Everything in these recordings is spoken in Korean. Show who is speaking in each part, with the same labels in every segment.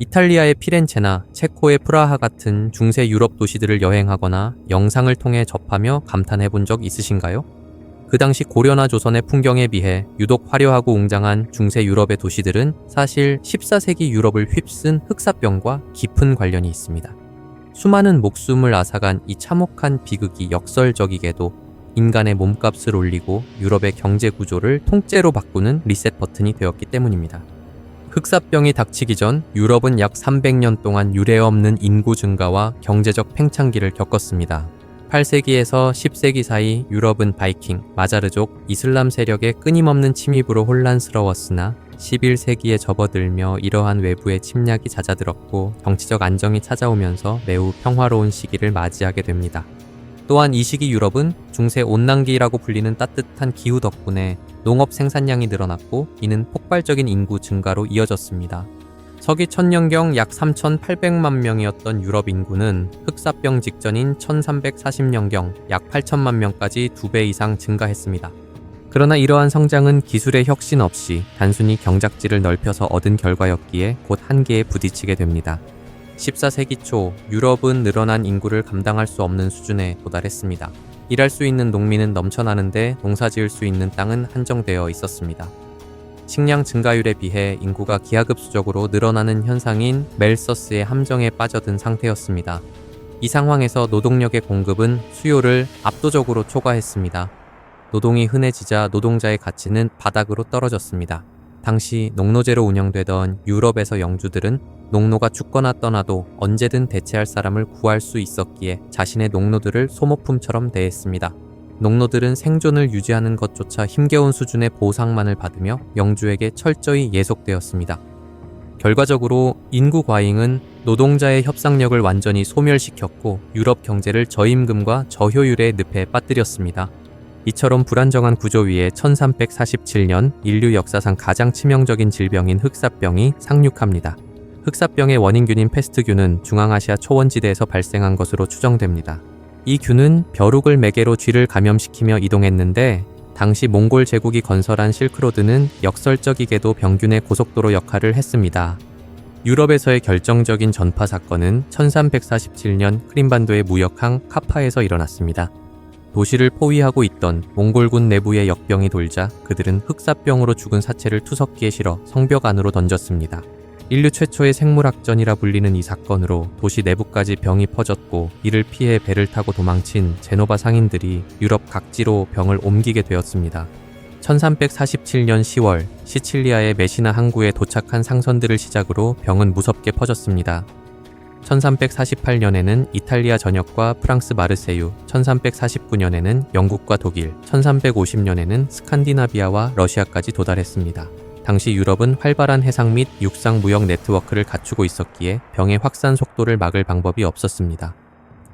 Speaker 1: 이탈리아의 피렌체나 체코의 프라하 같은 중세 유럽 도시들을 여행하거나 영상을 통해 접하며 감탄해 본 적 있으신가요? 그 당시 고려나 조선의 풍경에 비해 유독 화려하고 웅장한 중세 유럽의 도시들은 사실 14세기 유럽을 휩쓴 흑사병과 깊은 관련이 있습니다. 수많은 목숨을 앗아간 이 참혹한 비극이 역설적이게도 인간의 몸값을 올리고 유럽의 경제 구조를 통째로 바꾸는 리셋 버튼이 되었기 때문입니다. 흑사병이 닥치기 전 유럽은 약 300년 동안 유례없는 인구 증가와 경제적 팽창기를 겪었습니다. 8세기에서 10세기 사이 유럽은 바이킹, 마자르족, 이슬람 세력의 끊임없는 침입으로 혼란스러웠으나 11세기에 접어들며 이러한 외부의 침략이 잦아들었고 정치적 안정이 찾아오면서 매우 평화로운 시기를 맞이하게 됩니다. 또한 이 시기 유럽은 중세 온난기라고 불리는 따뜻한 기후 덕분에 농업 생산량이 늘어났고 이는 폭발적인 인구 증가로 이어졌습니다. 서기 천년경 약 3,800만 명이었던 유럽 인구는 흑사병 직전인 1340년경 약 8천만 명까지 2배 이상 증가했습니다. 그러나 이러한 성장은 기술의 혁신 없이 단순히 경작지를 넓혀서 얻은 결과였기에 곧 한계에 부딪히게 됩니다. 14세기 초 유럽은 늘어난 인구를 감당할 수 없는 수준에 도달했습니다. 일할 수 있는 농민은 넘쳐나는데 농사지을 수 있는 땅은 한정되어 있었습니다. 식량 증가율에 비해 인구가 기하급수적으로 늘어나는 현상인 멜서스의 함정에 빠져든 상태였습니다. 이 상황에서 노동력의 공급은 수요를 압도적으로 초과했습니다. 노동이 흔해지자 노동자의 가치는 바닥으로 떨어졌습니다. 당시 농노제로 운영되던 유럽에서 영주들은 농노가 죽거나 떠나도 언제든 대체할 사람을 구할 수 있었기에 자신의 농노들을 소모품처럼 대했습니다. 농노들은 생존을 유지하는 것조차 힘겨운 수준의 보상만을 받으며 영주에게 철저히 예속되었습니다. 결과적으로 인구 과잉은 노동자의 협상력을 완전히 소멸시켰고 유럽 경제를 저임금과 저효율의 늪에 빠뜨렸습니다. 이처럼 불안정한 구조 위에 1347년 인류 역사상 가장 치명적인 질병인 흑사병이 상륙합니다. 흑사병의 원인균인 페스트균은 중앙아시아 초원지대에서 발생한 것으로 추정됩니다. 이 균은 벼룩을 매개로 쥐를 감염시키며 이동했는데 당시 몽골 제국이 건설한 실크로드는 역설적이게도 병균의 고속도로 역할을 했습니다. 유럽에서의 결정적인 전파 사건은 1347년 크림반도의 무역항 카파에서 일어났습니다. 도시를 포위하고 있던 몽골군 내부의 역병이 돌자 그들은 흑사병으로 죽은 사체를 투석기에 실어 성벽 안으로 던졌습니다. 인류 최초의 생물학전이라 불리는 이 사건으로 도시 내부까지 병이 퍼졌고 이를 피해 배를 타고 도망친 제노바 상인들이 유럽 각지로 병을 옮기게 되었습니다. 1347년 10월 시칠리아의 메시나 항구에 도착한 상선들을 시작으로 병은 무섭게 퍼졌습니다. 1348년에는 이탈리아 전역과 프랑스 마르세유, 1349년에는 영국과 독일, 1350년에는 스칸디나비아와 러시아까지 도달했습니다. 당시 유럽은 활발한 해상 및 육상 무역 네트워크를 갖추고 있었기에 병의 확산 속도를 막을 방법이 없었습니다.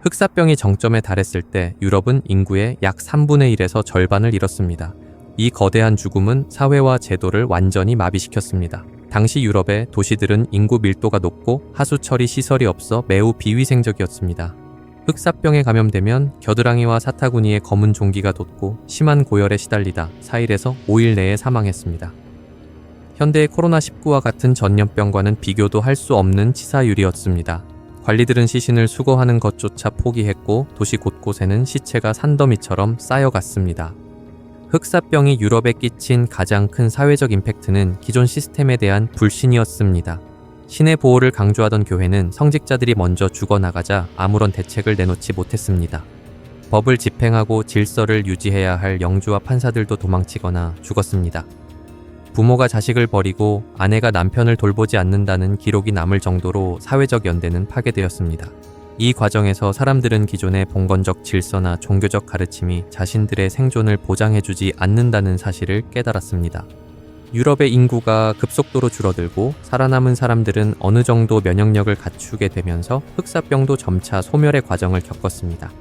Speaker 1: 흑사병이 정점에 달했을 때 유럽은 인구의 약 3분의 1에서 절반을 잃었습니다. 이 거대한 죽음은 사회와 제도를 완전히 마비시켰습니다. 당시 유럽의 도시들은 인구 밀도가 높고 하수 처리 시설이 없어 매우 비위생적이었습니다. 흑사병에 감염되면 겨드랑이와 사타구니에 검은 종기가 돋고 심한 고열에 시달리다 4일에서 5일 내에 사망했습니다. 현대의 코로나19와 같은 전염병과는 비교도 할 수 없는 치사율이었습니다. 관리들은 시신을 수거하는 것조차 포기했고 도시 곳곳에는 시체가 산더미처럼 쌓여갔습니다. 흑사병이 유럽에 끼친 가장 큰 사회적 임팩트는 기존 시스템에 대한 불신이었습니다. 신의 보호를 강조하던 교회는 성직자들이 먼저 죽어나가자 아무런 대책을 내놓지 못했습니다. 법을 집행하고 질서를 유지해야 할 영주와 판사들도 도망치거나 죽었습니다. 부모가 자식을 버리고 아내가 남편을 돌보지 않는다는 기록이 남을 정도로 사회적 연대는 파괴되었습니다. 이 과정에서 사람들은 기존의 봉건적 질서나 종교적 가르침이 자신들의 생존을 보장해주지 않는다는 사실을 깨달았습니다. 유럽의 인구가 급속도로 줄어들고 살아남은 사람들은 어느 정도 면역력을 갖추게 되면서 흑사병도 점차 소멸의 과정을 겪었습니다.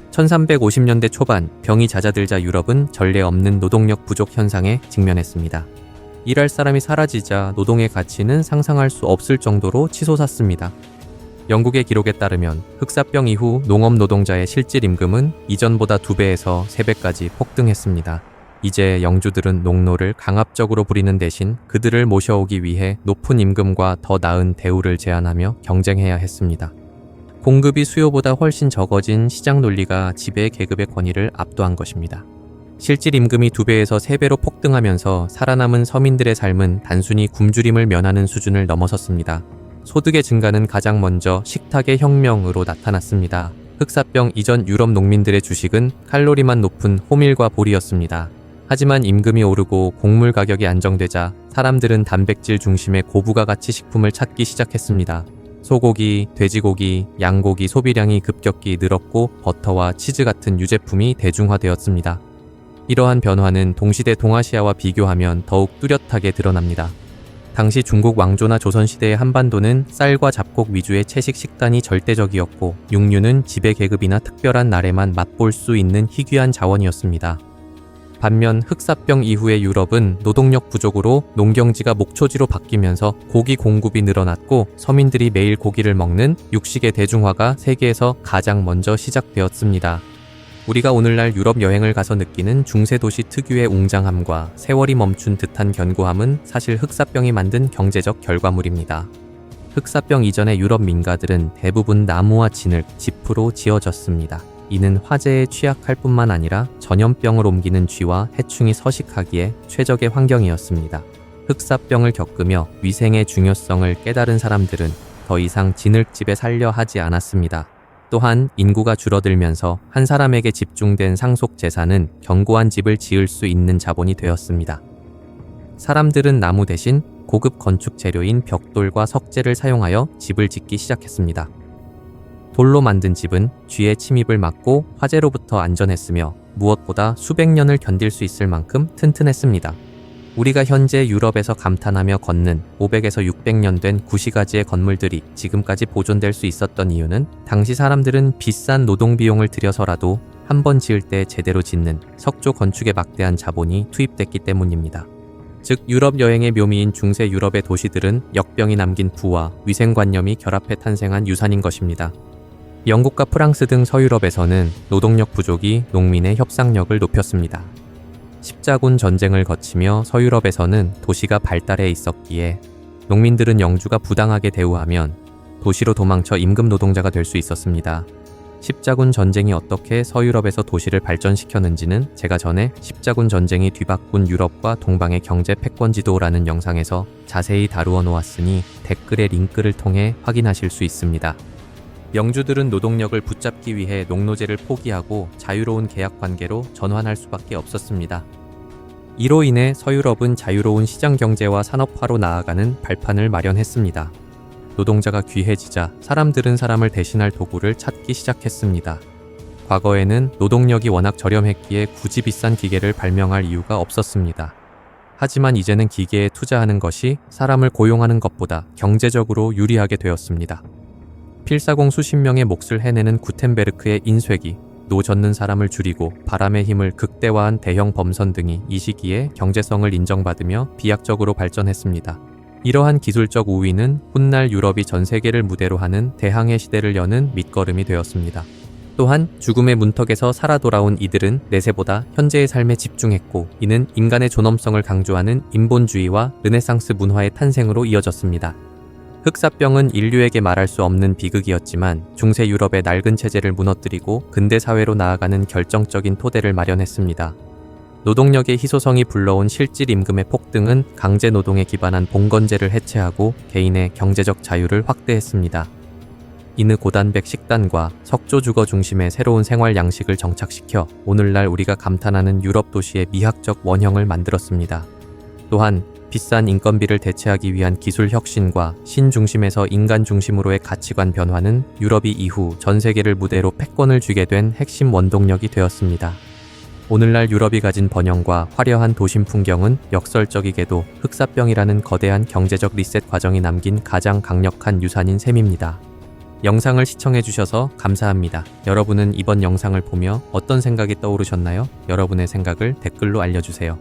Speaker 1: 1350년대 초반 병이 잦아들자 유럽은 전례 없는 노동력 부족 현상에 직면했습니다. 일할 사람이 사라지자 노동의 가치는 상상할 수 없을 정도로 치솟았습니다. 영국의 기록에 따르면 흑사병 이후 농업 노동자의 실질 임금은 이전보다 2배에서 3배까지 폭등했습니다. 이제 영주들은 농노를 강압적으로 부리는 대신 그들을 모셔오기 위해 높은 임금과 더 나은 대우를 제안하며 경쟁해야 했습니다. 공급이 수요보다 훨씬 적어진 시장 논리가 지배 계급의 권위를 압도한 것입니다. 실질 임금이 2배에서 3배로 폭등하면서 살아남은 서민들의 삶은 단순히 굶주림을 면하는 수준을 넘어섰습니다. 소득의 증가는 가장 먼저 식탁의 혁명으로 나타났습니다. 흑사병 이전 유럽 농민들의 주식은 칼로리만 높은 호밀과 보리였습니다. 하지만 임금이 오르고 곡물 가격이 안정되자 사람들은 단백질 중심의 고부가 가치 식품을 찾기 시작했습니다. 소고기, 돼지고기, 양고기 소비량이 급격히 늘었고 버터와 치즈 같은 유제품이 대중화되었습니다. 이러한 변화는 동시대 동아시아와 비교하면 더욱 뚜렷하게 드러납니다. 당시 중국 왕조나 조선시대의 한반도는 쌀과 잡곡 위주의 채식 식단이 절대적이었고 육류는 지배계급이나 특별한 날에만 맛볼 수 있는 희귀한 자원이었습니다. 반면 흑사병 이후의 유럽은 노동력 부족으로 농경지가 목초지로 바뀌면서 고기 공급이 늘어났고 서민들이 매일 고기를 먹는 육식의 대중화가 세계에서 가장 먼저 시작되었습니다. 우리가 오늘날 유럽 여행을 가서 느끼는 중세도시 특유의 웅장함과 세월이 멈춘 듯한 견고함은 사실 흑사병이 만든 경제적 결과물입니다. 흑사병 이전의 유럽 민가들은 대부분 나무와 진흙, 짚으로 지어졌습니다. 이는 화재에 취약할 뿐만 아니라 전염병을 옮기는 쥐와 해충이 서식하기에 최적의 환경이었습니다. 흑사병을 겪으며 위생의 중요성을 깨달은 사람들은 더 이상 진흙집에 살려 하지 않았습니다. 또한 인구가 줄어들면서 한 사람에게 집중된 상속 재산은 견고한 집을 지을 수 있는 자본이 되었습니다. 사람들은 나무 대신 고급 건축 재료인 벽돌과 석재를 사용하여 집을 짓기 시작했습니다. 돌로 만든 집은 쥐의 침입을 막고 화재로부터 안전했으며 무엇보다 수백 년을 견딜 수 있을 만큼 튼튼했습니다. 우리가 현재 유럽에서 감탄하며 걷는 500에서 600년 된 구시가지의 건물들이 지금까지 보존될 수 있었던 이유는 당시 사람들은 비싼 노동 비용을 들여서라도 한 번 지을 때 제대로 짓는 석조 건축에 막대한 자본이 투입됐기 때문입니다. 즉 유럽 여행의 묘미인 중세 유럽의 도시들은 역병이 남긴 부와 위생관념이 결합해 탄생한 유산인 것입니다. 영국과 프랑스 등 서유럽에서는 노동력 부족이 농민의 협상력을 높였습니다. 십자군 전쟁을 거치며 서유럽에서는 도시가 발달해 있었기에 농민들은 영주가 부당하게 대우하면 도시로 도망쳐 임금 노동자가 될 수 있었습니다. 십자군 전쟁이 어떻게 서유럽에서 도시를 발전시켰는지는 제가 전에 십자군 전쟁이 뒤바꾼 유럽과 동방의 경제 패권지도라는 영상에서 자세히 다루어 놓았으니 댓글의 링크를 통해 확인하실 수 있습니다. 영주들은 노동력을 붙잡기 위해 농노제를 포기하고 자유로운 계약 관계로 전환할 수밖에 없었습니다. 이로 인해 서유럽은 자유로운 시장 경제와 산업화로 나아가는 발판을 마련했습니다. 노동자가 귀해지자 사람들은 사람을 대신할 도구를 찾기 시작했습니다. 과거에는 노동력이 워낙 저렴했기에 굳이 비싼 기계를 발명할 이유가 없었습니다. 하지만 이제는 기계에 투자하는 것이 사람을 고용하는 것보다 경제적으로 유리하게 되었습니다. 필사공 수십 명의 몫을 해내는 구텐베르크의 인쇄기, 노 젓는 사람을 줄이고 바람의 힘을 극대화한 대형 범선 등이 이 시기에 경제성을 인정받으며 비약적으로 발전했습니다. 이러한 기술적 우위는 훗날 유럽이 전 세계를 무대로 하는 대항해 시대를 여는 밑거름이 되었습니다. 또한 죽음의 문턱에서 살아 돌아온 이들은 내세보다 현재의 삶에 집중했고 이는 인간의 존엄성을 강조하는 인본주의와 르네상스 문화의 탄생으로 이어졌습니다. 흑사병은 인류에게 말할 수 없는 비극이었지만 중세 유럽의 낡은 체제를 무너뜨리고 근대 사회로 나아가는 결정적인 토대를 마련했습니다. 노동력의 희소성이 불러온 실질 임금의 폭등은 강제 노동에 기반한 봉건제를 해체하고 개인의 경제적 자유를 확대했습니다. 이는 고단백 식단과 석조 주거 중심의 새로운 생활 양식을 정착시켜 오늘날 우리가 감탄하는 유럽 도시의 미학적 원형을 만들었습니다. 또한 비싼 인건비를 대체하기 위한 기술 혁신과 신중심에서 인간 중심으로의 가치관 변화는 유럽이 이후 전 세계를 무대로 패권을 쥐게 된 핵심 원동력이 되었습니다. 오늘날 유럽이 가진 번영과 화려한 도심 풍경은 역설적이게도 흑사병이라는 거대한 경제적 리셋 과정이 남긴 가장 강력한 유산인 셈입니다. 영상을 시청해주셔서 감사합니다. 여러분은 이번 영상을 보며 어떤 생각이 떠오르셨나요? 여러분의 생각을 댓글로 알려주세요.